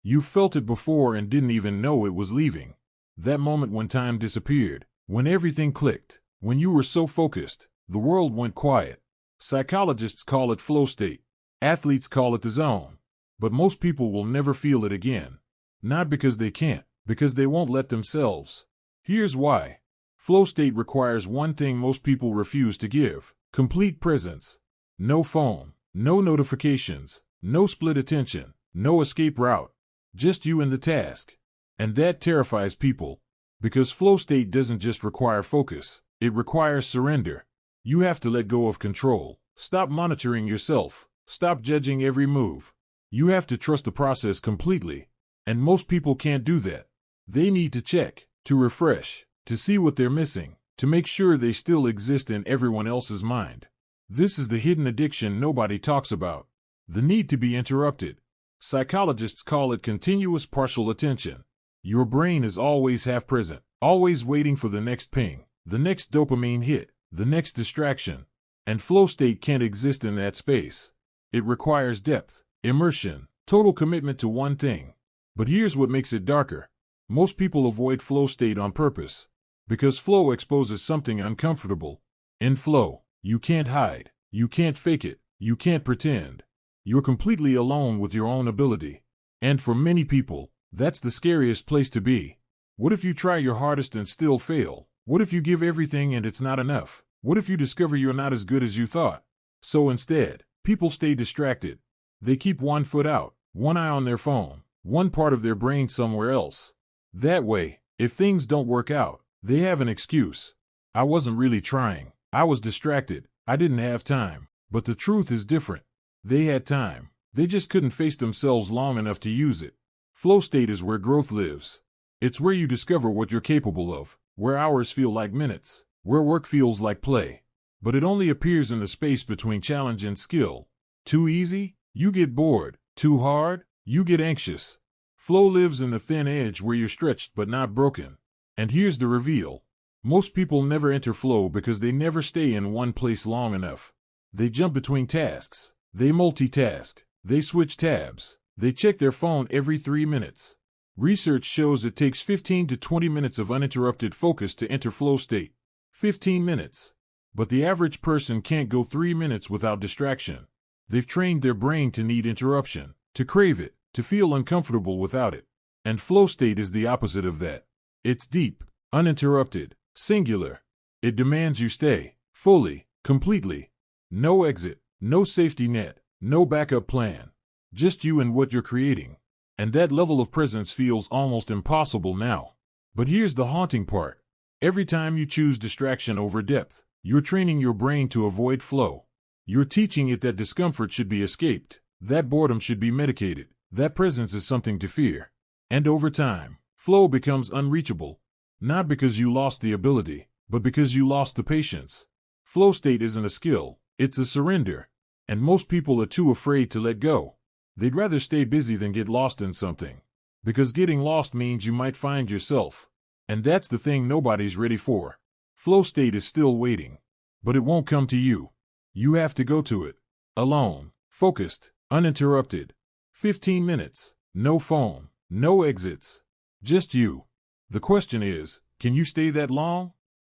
You felt it before and didn't even know it was leaving. That moment when time disappeared, when everything clicked, when you were so focused, the world went quiet. Psychologists call it flow state. Athletes call it the zone. But most people will never feel it again. Not because they can't, because they won't let themselves. Here's why. Flow state requires one thing most people refuse to give: complete presence. No phone, no notifications, no split attention, no escape route. Just you and the task. And that terrifies people. Because flow state doesn't just require focus, it requires surrender. You have to let go of control. Stop monitoring yourself. Stop judging every move. You have to trust the process completely. And most people can't do that. They need to check, to refresh, to see what they're missing, to make sure they still exist in everyone else's mind. This is the hidden addiction nobody talks about. The need to be interrupted. Psychologists call it continuous partial attention. Your brain is always half present, always waiting for the next ping, the next dopamine hit, the next distraction. And flow state can't exist in that space. It requires depth, immersion, total commitment to one thing. But here's what makes it darker. Most people avoid flow state on purpose. Because flow exposes something uncomfortable. In flow, you can't hide, you can't fake it, you can't pretend. You're completely alone with your own ability. And for many people, that's the scariest place to be. What if you try your hardest and still fail? What if you give everything and it's not enough? What if you discover you're not as good as you thought? So instead, people stay distracted. They keep one foot out, one eye on their phone, one part of their brain somewhere else. That way, if things don't work out, they have an excuse. I wasn't really trying. I was distracted. I didn't have time. But the truth is different. They had time. They just couldn't face themselves long enough to use it. Flow state is where growth lives. It's where you discover what you're capable of, where hours feel like minutes, where work feels like play. But it only appears in the space between challenge and skill. Too easy? You get bored. Too hard? You get anxious. Flow lives in the thin edge where you're stretched but not broken. And here's the reveal. Most people never enter flow because they never stay in one place long enough. They jump between tasks. They multitask. They switch tabs. They check their phone every 3 minutes. Research shows it takes 15 to 20 minutes of uninterrupted focus to enter flow state. 15 minutes. But the average person can't go 3 minutes without distraction. They've trained their brain to need interruption, to crave it, to feel uncomfortable without it. And flow state is the opposite of that. It's deep, uninterrupted, singular. It demands you stay, fully, completely. No exit, no safety net, no backup plan. Just you and what you're creating. And that level of presence feels almost impossible now. But here's the haunting part. Every time you choose distraction over depth, you're training your brain to avoid flow. You're teaching it that discomfort should be escaped, that boredom should be medicated, that presence is something to fear. And over time, flow becomes unreachable. Not because you lost the ability, but because you lost the patience. Flow state isn't a skill, it's a surrender. And most people are too afraid to let go. They'd rather stay busy than get lost in something. Because getting lost means you might find yourself. And that's the thing nobody's ready for. Flow state is still waiting. But it won't come to you. You have to go to it. Alone, focused, uninterrupted. 15 minutes, no phone, no exits. Just you. The question is, can you stay that long?